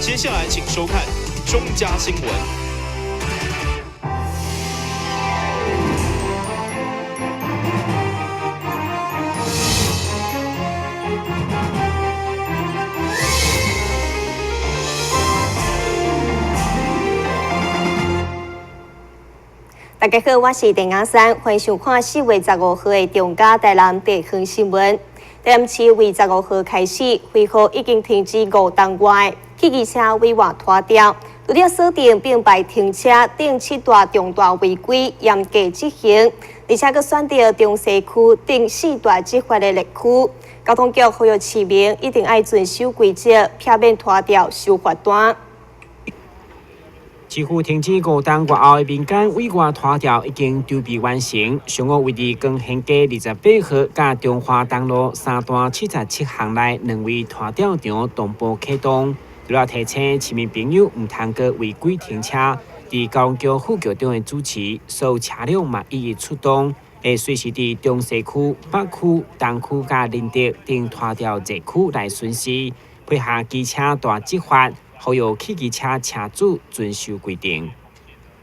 接下来请收看中嘉新闻。大家好，我是陈雅珊，欢迎收看4月15号的中嘉台南地方新闻。台南市为15号开始恢复已经停止5档外汽机车委外拖吊，除了锁定并排停车等7大重大违规严格执行，而且佮选择中西区等4大执法的列区。交通局呼吁市民一定要遵守规则，避免拖吊收罚单。市府停止5档外后的民间委外拖吊已经筹备完成，上午为伫光兴街28号甲中华东路3段77巷内2位拖吊场同步启动。除了提醒市民朋友唔通过违规停车，伫交通局副局长的主持，所有车辆嘛一一出动，会随时伫中西区、北区、东区甲林德等拖吊热区来巡视，配合机车大执法。呼吁汽机车车主遵守规定。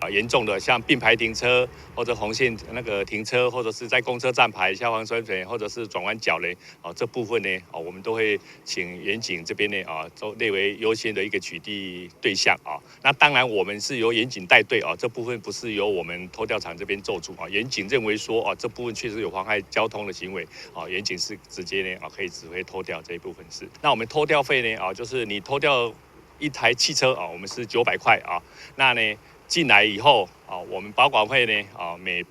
严重的像并排停车或者红线停车，或者是在公车站牌消防栓水，或者是转弯角嘞，这部分呢，我们都会请远警这边呢，都列为优先的一个取缔对象啊。那当然我们是由远警带队啊，这部分不是由我们拖吊场这边做主啊。远警认为说这部分确实有妨害交通的行为啊，远警是直接呢可以指挥拖吊这一部分是。那我们拖吊费呢就是你拖吊一台汽车我们是900块啊，那呢进来以后我们保管费呢每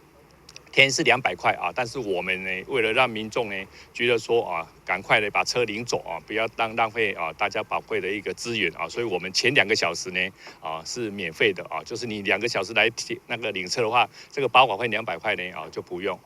天是200块啊，但是我们呢为了让民众呢觉得说赶快的把车领走不要浪费大家宝贵的一个资源所以我们前2个小时呢是免费的就是你2个小时来领车的话，这个保管费200块呢就不用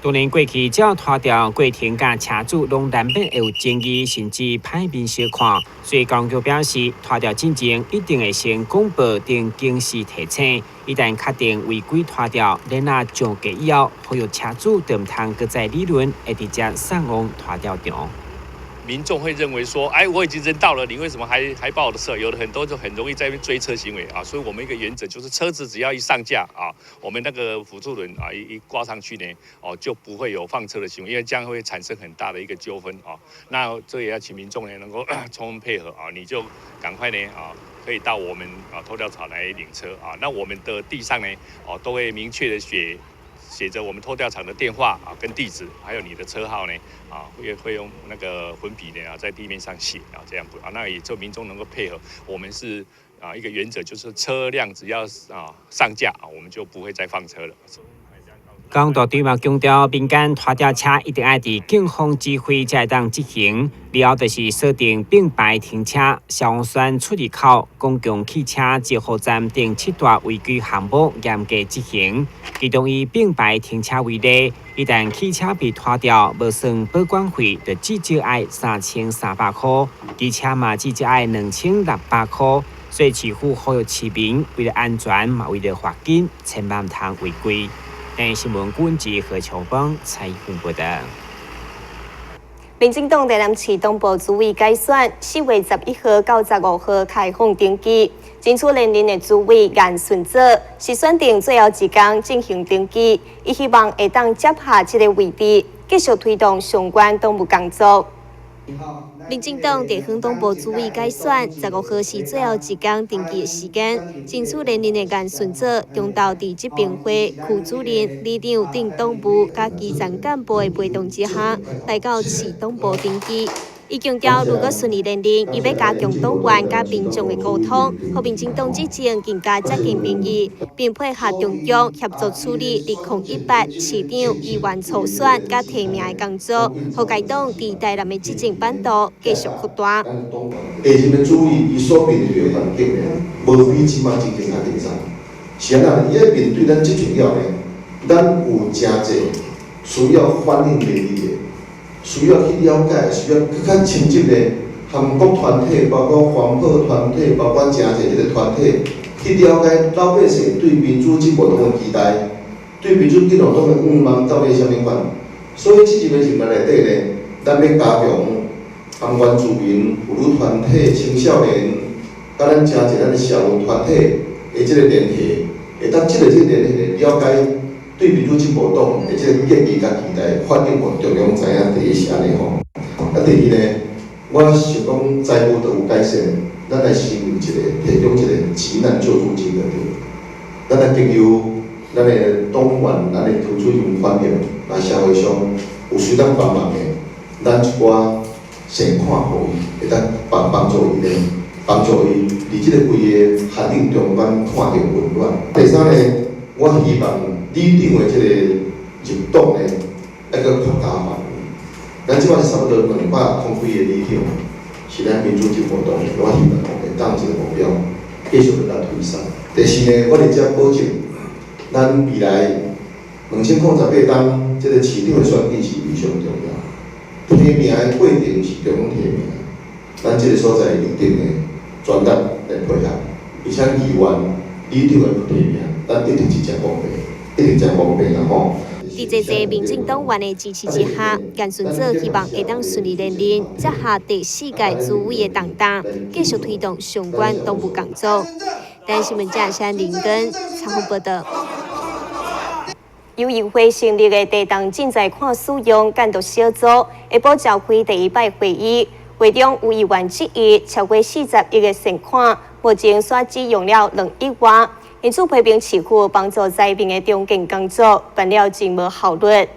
当然，过去只要拖吊过程甲车主拢难免会有争议，甚至歹面相看。所以交通局表示，拖吊进前一定会先公布并警示提醒，一旦确定违规拖吊，然后上架以后，呼吁车主就唔通搁再理论，会直接送往拖吊场。民众会认为说，我已经人到了，你为什么还抱我的车？有的很多就很容易在那边追车行为所以我们一个原则就是车子只要一上架我们那个辅助轮一挂上去呢就不会有放车的行为，因为这样会产生很大的一个纠纷那这也要请民众呢能够充分配合你就赶快呢可以到我们拖吊场来领车那我们的地上呢都会明确的写着我们拖吊场的电话跟地址，还有你的车号呢会用那个粉笔呢在地面上写这样那也就民众能够配合。我们是一个原则，就是车辆只要上架我们就不会再放车了。交通局嘛强调，民间拖吊车一定要伫警方指挥才会当执行。了后就是锁定并排停车、消防栓出入口、公共汽车集合站等7大违规项目严格执行。其中以并排停车为例，一旦汽车被拖吊，无算保管费，就至少要3300块；机车嘛至少要2600块。所以市府呼吁市民为了安全嘛，为了罚金，千万唔通违规。新闻顾问及何秋芳采访报道。民进党台南市东部主委改选4月11号到15号开放登记，争取连任的主委颜顺泽是选定最后一天进行登记，伊希望会当接下这个位置，继续推动相关党务工作。民进党地方党部主委改选15号是最后一天登记的时间，争取连任的颜顺泽中昼伫执评会区主任、里长等党部甲基层干部的陪同之下，来到市党部登记。伊强调，如果顺利连任，伊要加强党员甲民众的沟通，和民进党执政更加接近民意，并配合中央协助处理2018市长、议员初选甲提名的工作，和该党伫台南的执政版图继续扩大。下任的主委，伊所面对的环境呢，无比即马真正较紧张。是安那？伊要面对咱执政了呢，咱有真侪需要反映民意的。需要去了解，需要更较深入的韩国团体，包括环保团体，包括真侪个团体，去了解老百姓对民主进步党的期待，对民主进步党的愿望到底是啥物款。所以这1年内底呢，咱要加强含原住民、妇女团体、青少年、甲咱加一咱的社运团体的即个联系，会当即个联系了解对民主进步党的即个建议甲期待，反映互中央知影。第一是安尼吼。啊，第二呢，我想讲财务都有改善，咱来成立一个提供一个急难救助金的对，咱来经由咱的党员、咱的投资人反映，那社会上有需当帮忙的，咱一寡善款互伊，会当帮助伊咧，帮助伊伫即个规个限定中间看到温暖。第三呢，我希望里长的即个入党呢，要搁扩大范围。咱即摆是差不多200几个里长，是咱民主进步党的，我希望会当一个目标，继续来推上。第四呢，我伫遮保证，咱未来2008年即个市长的选举是非常重要。提名的过程是中央提名，咱即个所在一定的专业来配合，而且议员、里长的提名，咱一定是真方便，一定真方便啦吼。伫这些民进党员的支持之下，颜顺泽希望会当顺利连任，接下第4届主委的担当，继续推动相关党务工作。台湾新闻正山林根采访报道。由议会成立的地动正在看使用监督小组，下晡召开第1摆会议，会中有议员质疑超过41个善款，目前所只用了2亿元。因此批评市府帮助灾民的中间工作办了真无效率。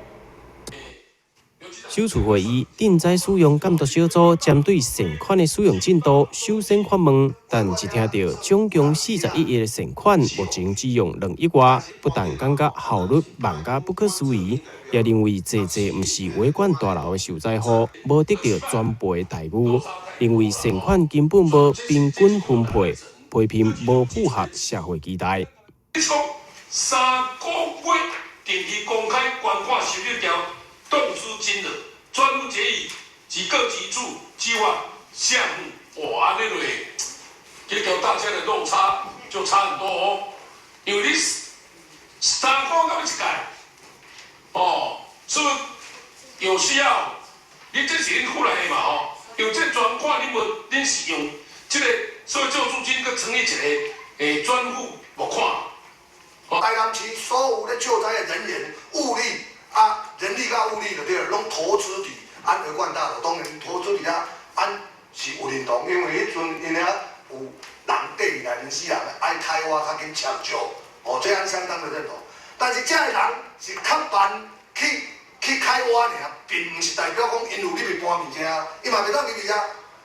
首次会议，赈灾使用监督小组针对善款的使用进度首先发问，但一听到总共41亿的善款，目前只用2亿元，不但感觉效率慢甲不可思议，也认为这不是维管大楼的受灾户无得到全部的待遇，认为善款根本无平均分配。批评无符合社会期待。你讲3个月定期公开捐款收入条动资金额，专户决议及各级处计划项目，哇，安尼落，这条大家的落差就差很多哦。因为你3个到1届，哦，是不是有需要？你这是恁户内的嘛吼？有这专款你无恁使用，这个。所以救助金佮成立一个专户募款。台南市所有咧救灾的人员、物力人力甲物力就对了，拢投资伫安和冠大楼，当然投资伫遐安是有认同，因为迄阵因遐有人缀伊来，死人爱开挖较紧抢救，哦，这样相当的认同。但是这个人是较慢去开挖尔，并不是代表讲因有入去搬物件，伊嘛袂当入去啊。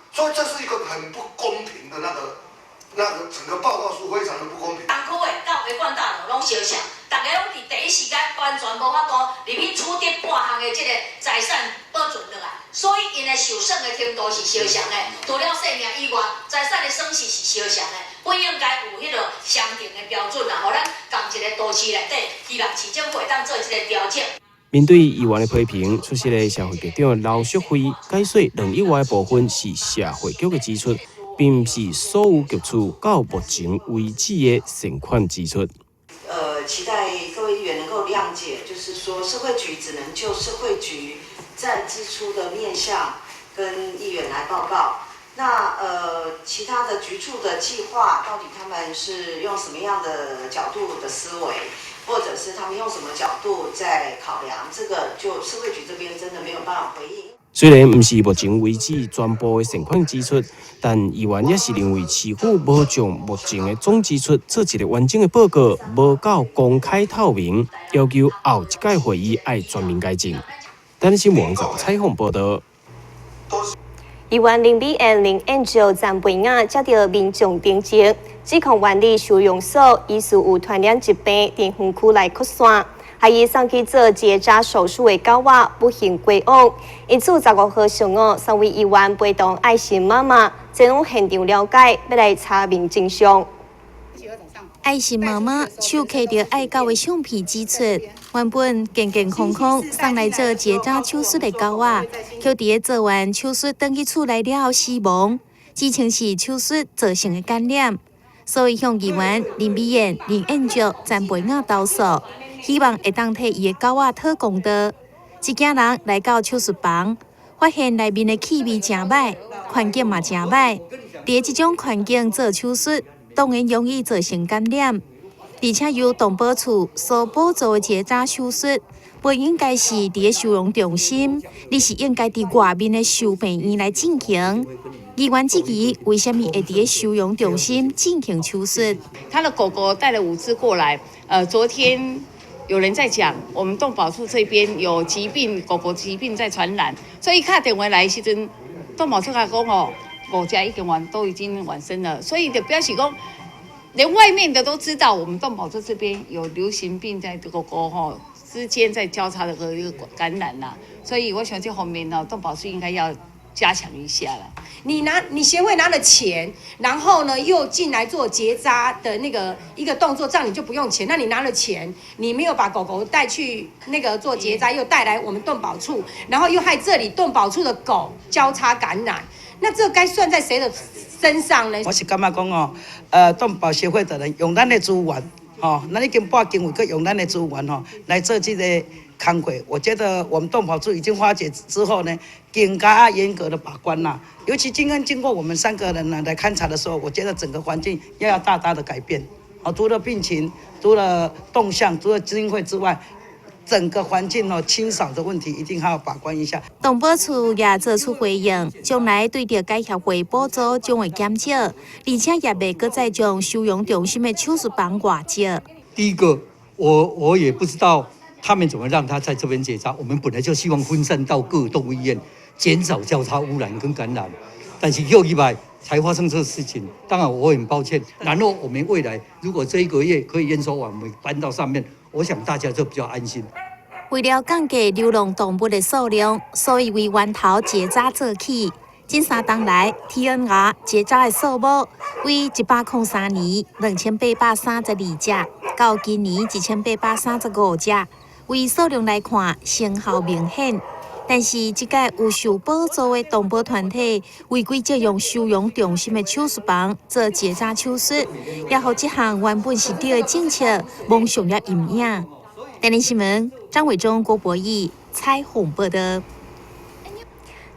所以这是一个很不公平的那个整个报告书非常的不公平。东区的到维冠大楼拢相像，大家拢伫第一时间完全无法度入去处理半项的这个财产保存落来，所以因的受损的程度是相像的。除了性命以外，财产的损失是相像的，不应该有迄个相同的标准啦，互咱同一个都市内底，希望市政府会当做一个调整。面对议员的批评，出席的社会局长刘淑慧解说2亿元的部分是社会局的支出，并不是所有局处到目前为止的善款支出。期待各位议员能够谅解，就是说社会局只能就社会局占支出的面向跟议员来报告。那其他的局处的计划，到底他们是用什么样的角度的思维？或者是他们用什么角度在考量，这个就社会局这边真的没有办法回应。虽然不是目前为止全部的善款支出，但议员也是认为市府无将目前的总支出做一个完整的报告，无够公开透明，要求后一届会议要全面改进。台湾新闻网采访报道。议员林美燕、林 Angel 詹培雅接到民众定情，指控管理收容所疑似有传染疾病，伫园区内扩散，还伊送去做结扎手术的狗仔不幸归案。因此15号上午，3位议员陪同爱心妈妈前往现场了解，要来查明真相。爱心妈妈手揢着爱狗的相片指出，原本健健康康送来做结扎手术的狗仔，却伫做完手术返去厝内了后死亡，指称是手术造成的感染，所以向议员林美燕、林燕竹、詹培雅投诉，希望会当替伊的狗仔讨公道。一家人来到手术房，发现内面的气味真歹，看环境嘛真歹，伫即种环境做手术，当然容易造成感染。而且由动保处所补助的结扎手术，不应该是伫收容中心，而是应该伫外面的收病院来进行。议员质疑，为什么会伫收容中心进行手术？他的狗狗带了5只过来，昨天有人在讲，我们动保处这边有疾病，狗狗疾病在传染，所以打电话来的时阵，动保处甲讲哦，5只都已经完生了，所以就表示讲，连外面的都知道，我们动保处这边有流行病在狗狗之间在交叉的一个感染啦，所以我想这方面呢，动保处应该要加强一下了。你协会拿了钱，然后呢又进来做结扎的一个动作，这样你就不用钱。那你拿了钱，你没有把狗狗带去做结扎，又带来我们动保处，然后又害这里动保处的狗交叉感染，那这该算在谁的身上呢？我是感觉讲动保协会的人用咱的资源，咱已经拨经费，去用咱的资源来做这个工作。我觉得我们动保处已经发觉之后呢，更加严格的把关啦。尤其今天经过我们3个人来勘察的时候，我觉得整个环境要大大的改变。除了病情、除了动向、除了经费之外，整个环境清扫的问题一定还要把关一下。动保处也做出回应，将来对着该协会补助将会减少，而且也袂搁再将收容中心的手术房外借。第一个，我也不知道他们怎么让他在这边结扎。我们本来就希望分散到各动物医院，减少交叉污染跟感染，但是又意外才发生这个事情。当然我很抱歉。然后我们未来如果这1个月可以验收完，我们搬到上面，我想大家就比较安心。为了降低流浪动物的数量，所以为源头结扎做起。近3冬来 ，TNR 结扎的数目为103年2832只，到今年1835只。为数量来看，成效明显。但是，这届有受补助的动保团体违规借用收容中心的手术房做结扎手术，也让这项原本是对的政策蒙上了阴影。台联新闻张伟忠、郭博义采访报道。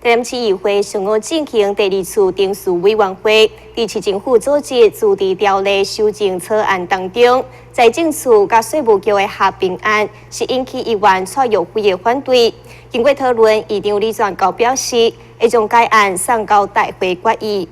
台南市议会上午进行第2次定数委员会，在市政府组织土地条例修正草案当中，财政处甲税务局的合并案是引起议员蔡玉辉的反对。经过讨论，议长李全高表示，会将该案送到大会决议。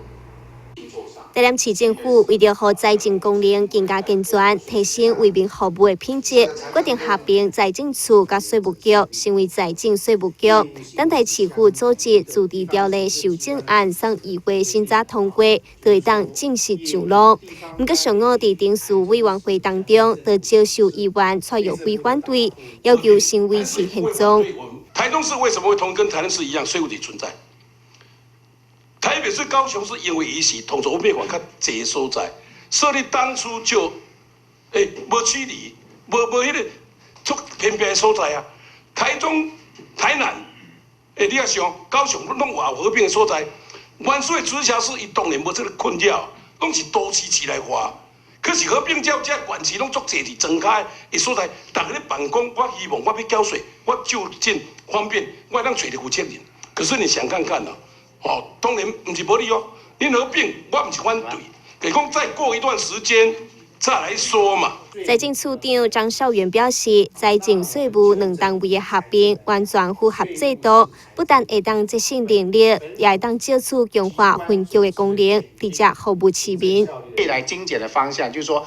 台南市政府为了让财政功能更加健全，提升为民服务的品质，决定合并财政处甲税务局，成为财政税务局。等待市府组织土地条例修正案送议会审查通过，就会当正式上路。不过上午在定数委员会当中，就接受议员蔡玉辉反对，要求先维持现状。台中市为什么会跟台南市一样税务局存在？台北市、高雄是因为伊是同族变化较济所在，所以当初就无区离，无迄个足偏僻的所在啊。台中、台南，你也想高雄拢有合并的所在，原属的直辖市伊当然无这个困扰，拢是都市起来化。可是合并之后，这县市拢足济伫增加的所在，大家咧办公，我希望我要缴税，我就近方便，我当找着负责人。可是你想看看当然不是无理哦。恁合并，我不是反对，就是讲再过一段时间再来说嘛。财政处长张少元表示，财政税务2单位的合并完全符合制度，不但会当节省人力，也会当借此强化分局的功能，直接服务市民。未来精简的方向就是说，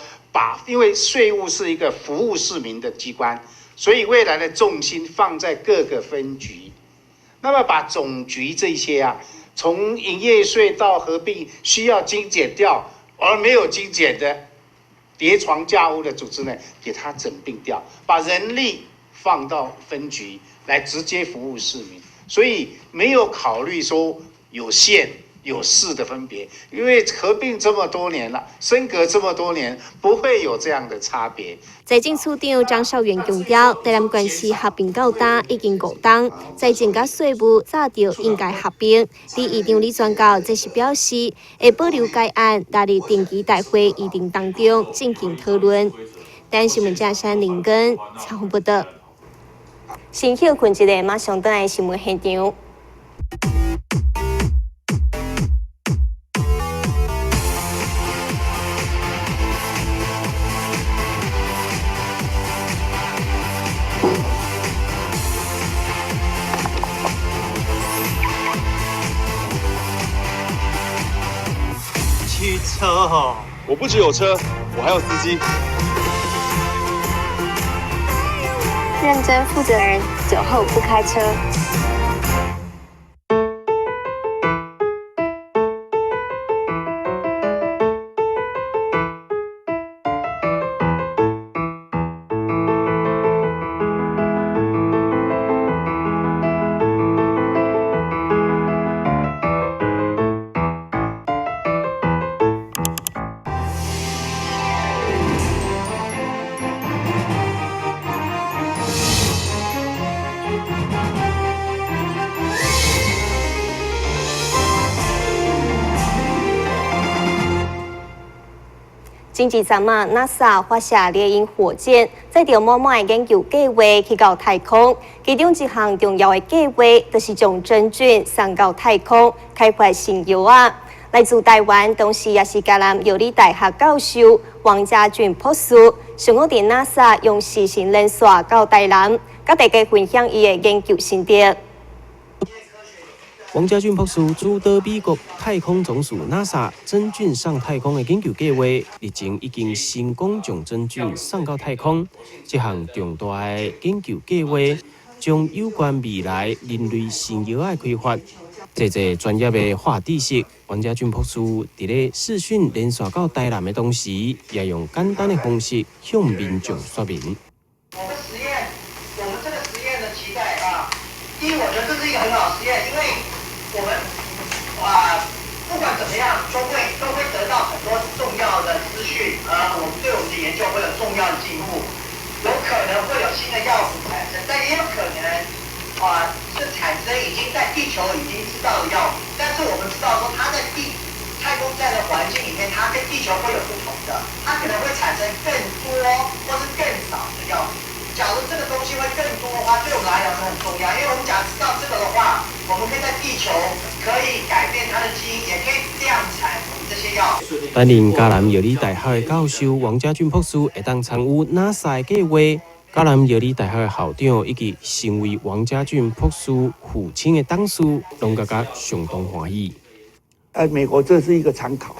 因为税务是一个服务市民的机关，所以未来的重心放在各个分局。那么把总局这些从营业税到合并需要精简掉而没有精简的叠床架屋的组织呢，给它整并掉，把人力放到分局来直接服务市民，所以没有考虑说有县有市的分别，因为合并这么多年了，升格这么多年，不会有这样的差别。财政处长张少元强调，台南县市合并到今已经5冬，财政甲税务早就应该合并。伫议长李全高这是表示，会保留该案纳入定期大会议程当中进行讨论。台南新闻嘉山林根采访报道。先休困一下，马上回来新闻现场。车哈。我不只有车，我还有司机。认真负责人，酒后不开车。星期三嘛 ，NASA 发射猎鹰火箭，载着满满的研究计划去到太空。其中一项重要的计划，就是将真菌送到太空，开发新药啊。来自台湾，同时也是嘉南药理大学教授王家俊博士，想要伫 NASA 用视讯连线到台南，甲大家分享伊的研究心得。王家俊博士主导美国太空总署 NASA 真菌上太空的研究计划，日前已经成功将真菌送到太空。这项重大的研究计划，将有关未来人类新药的开发，这专业的化知识，王家俊博士伫咧视讯连线到台南的同时，也用简单的方式向民众说明。我们这个实验的期待啊，第一，我觉得这是一个很好的实验，因为我们不管怎么样，都会得到很多重要的资讯，我们对我们的研究会有重要的进步，有可能会有新的药物产生，但也有可能是产生已经在地球已经知道的药物，但是我们知道说它在太空站的环境里面，它跟地球会有不同的，它可能会产生更多或是更少的药物。假如这个东西会更多的话，对我们来讲是很重要，因为我们假如知道这个的话，我们可以在地球可以改变它的基因，也可以量产我们这些药。担任嘉南药理大学的教授王家俊博士会当参与 NASA 的计划，嘉南药理大学的校长以及身为王家俊博士父亲的董事，拢感觉相当欢喜。美国这是一个参考，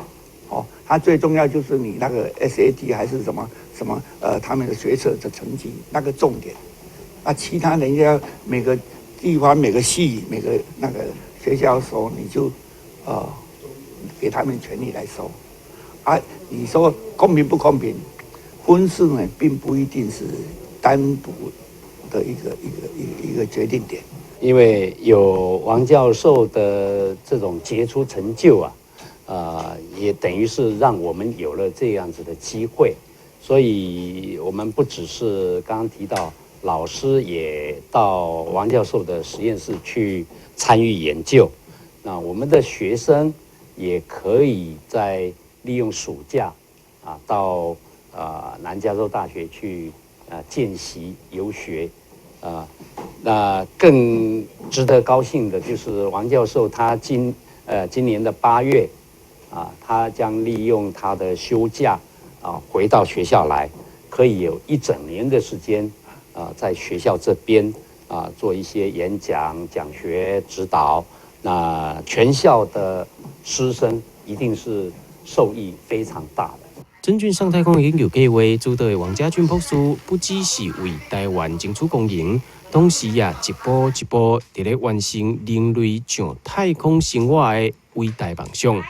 它最重要就是你那个 SAT 还是什么。他们的学测的成绩那个重点，其他人家每个地方、每个系、每个那个学校收，你就给他们权利来收。你说公平不公平？分数呢，并不一定是单独的一个决定点。因为有王教授的这种杰出成就也等于是让我们有了这样子的机会。所以，我们不只是刚刚提到，老师也到王教授的实验室去参与研究。那我们的学生也可以在利用暑假到南加州大学去见习游学。那更值得高兴的就是王教授他今年的8月他将利用他的休假。回到学校来，可以有1整年的时间，在学校这边做一些演讲、讲学、指导。那全校的师生一定是受益非常大的。真菌上太空的研究计划，主导的王家俊博士不只是为台湾争取公赢，同时也一步一步伫咧完成人类上太空生活的伟大梦想。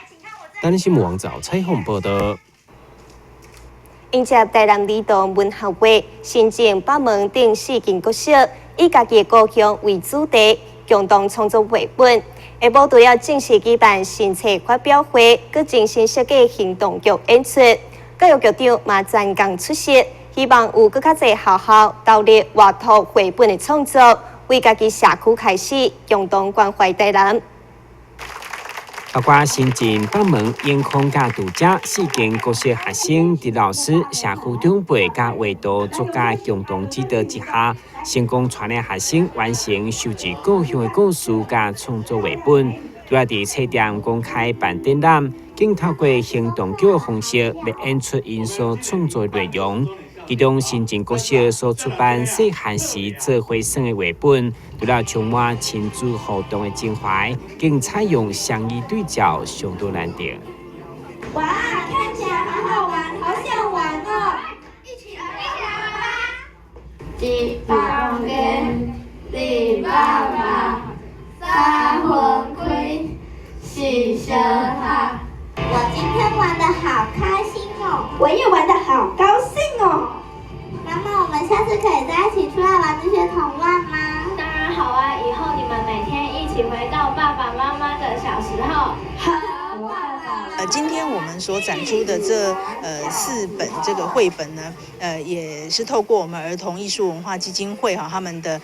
单新闻网找采访报道。迎接台南理工文学会新建北门顶4间国小，以家己的故乡为主题，共同创作绘本。下晡除了正式举办新册发表会，佮精心设计行动剧演出。教育局长嘛专工出席，希望有佮较侪学校投入画图绘本的创作，为家己社区开始，共同关怀台南。包括新建北门烟空甲度假4间国小学生伫老师、社区长辈甲画图作家共同指导之下，成功带领学生完成收集故乡的故事甲创作绘本。主要伫册店公开办展览，并透过行动剧的方式来演出因所创作内容。其中新建国小所出版细汉时做伙生的绘本，除了充满亲子互动的情怀，更采用双语对照，相当难得。哇，看起来好好玩，好想玩哦！一起来玩吧！一方面，二爸爸，三魂龟，四小孩。我今天玩得好开心哦！我也玩得好高兴哦！妈妈，我们下次可以在一起出来玩这些童玩吗？当然好啊！以后你们每天一起回到爸爸妈妈的小时候。好。今天我们所展出的这4本这个绘本呢，也是透过我们儿童艺术文化基金会他们的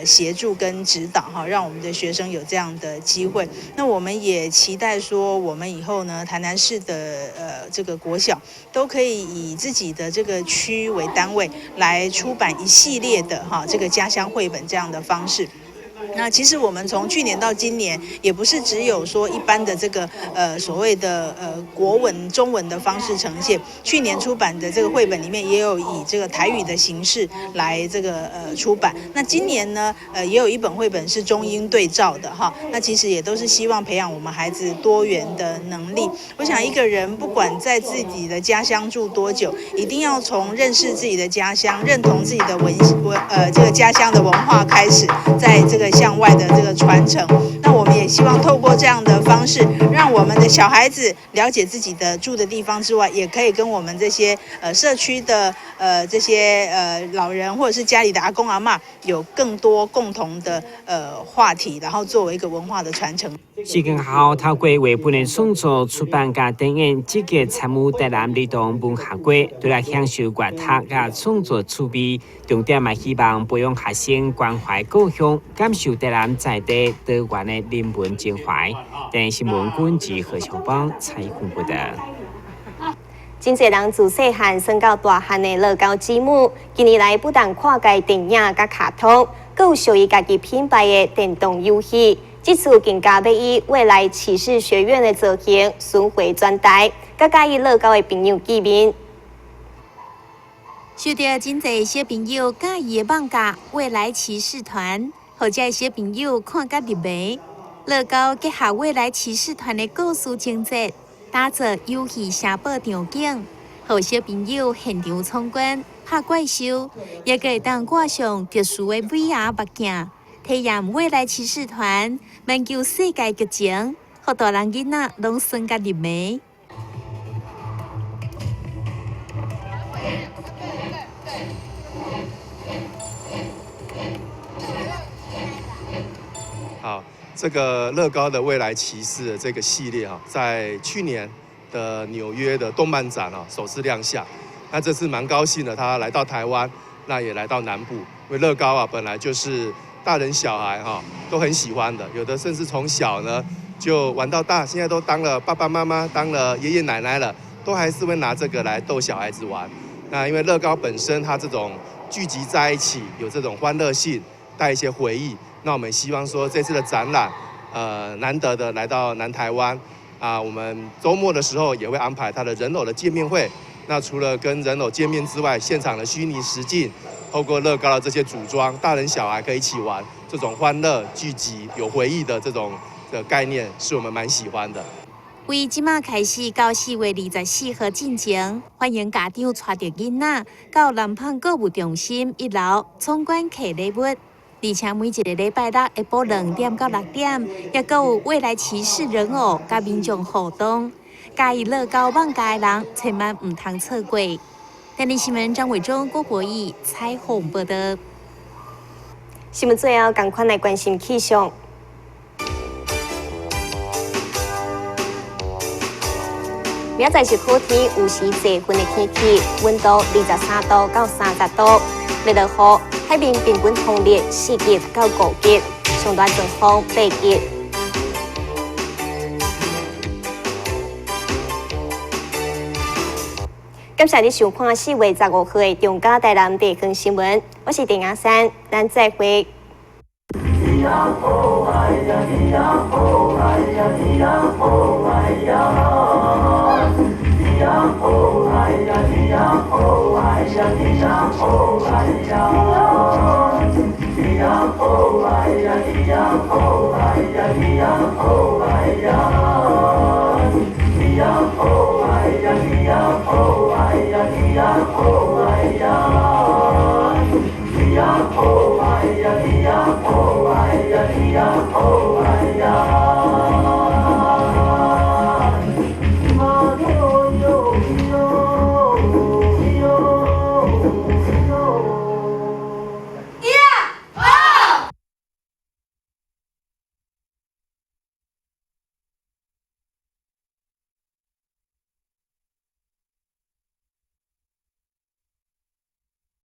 协助跟指导让我们的学生有这样的机会。那我们也期待说，我们以后呢，台南市的这个国小都可以以自己的这个区为单位来出版一系列的这个家乡绘本这样的方式。那其实我们从去年到今年，也不是只有说一般的这个所谓的国文中文的方式呈现。去年出版的这个绘本里面，也有以这个台语的形式来这个出版。那今年呢，也有一本绘本是中英对照的那其实也都是希望培养我们孩子多元的能力。我想一个人不管在自己的家乡住多久，一定要从认识自己的家乡、认同自己的这个家乡的文化开始，在这个向外的这个传承。那我们也希望透过这样的方式，让我们的小孩子了解自己的住的地方之外，也可以跟我们这些社区的这些老人或者是家里的阿公阿嬷有更多共同的话题，然后作为一个文化的传承。视觉校透过绘本的创作、出版甲电影，积极参与台南儿童文化节，对来享受阅读甲创作趣味。重点嘛，希望培养学生关怀故乡，感受台南在地多元的人文情怀。电新闻军及何小邦采访报道。真侪人自细汉升到大汉的乐高积木，近年来不但看介电影甲卡通，更有属于家己品牌的电动游戏。这次更加要以未来启示学院的造型巡回专台，甲介意乐高的朋友见面。受到真侪小朋友介意的放假未来骑士团，或者小朋友看甲入迷。乐高结合未来骑士团的故事情节，打造游戏城堡场景，让小朋友现场参观、拍怪兽，也可以当挂上特殊的 VR 目镜，体验未来骑士团漫游世界剧情，让大人囡仔拢算甲入迷。好，这个乐高的未来骑士的这个系列在去年的纽约的动漫展首次亮相。那这次蛮高兴的，他来到台湾，那也来到南部，因为乐高本来就是大人小孩都很喜欢的，有的甚至从小呢就玩到大，现在都当了爸爸妈妈，当了爷爷奶奶了，都还是会拿这个来逗小孩子玩。那因为乐高本身它这种聚集在一起，有这种欢乐性，带一些回忆。那我们希望说这次的展览，难得的来到南台湾我们周末的时候也会安排它的人偶的见面会。那除了跟人偶见面之外，现场的虚拟实境，透过乐高的这些组装，大人小孩可以一起玩，这种欢乐聚集、有回忆的这种的概念，是我们蛮喜欢的。为即马开始到4月24号进行，欢迎家长带着囡仔到南胖购物中心1楼参观客礼物。而且每一个礼拜六下晡2点到6点，也阁有未来骑士人偶甲民众互动。介意乐高放假的人，千万唔通错过。电视新闻张伟忠、郭博义采访报道。新闻最后，赶快来关心气象。明仔是好天，有时多云的天气，温度23度到30度，未落雨。海面平均风力4级到5级，上大阵风8级。感谢你收看4月15号的中嘉台南地方新闻，我是丁雅珊，咱再会。呀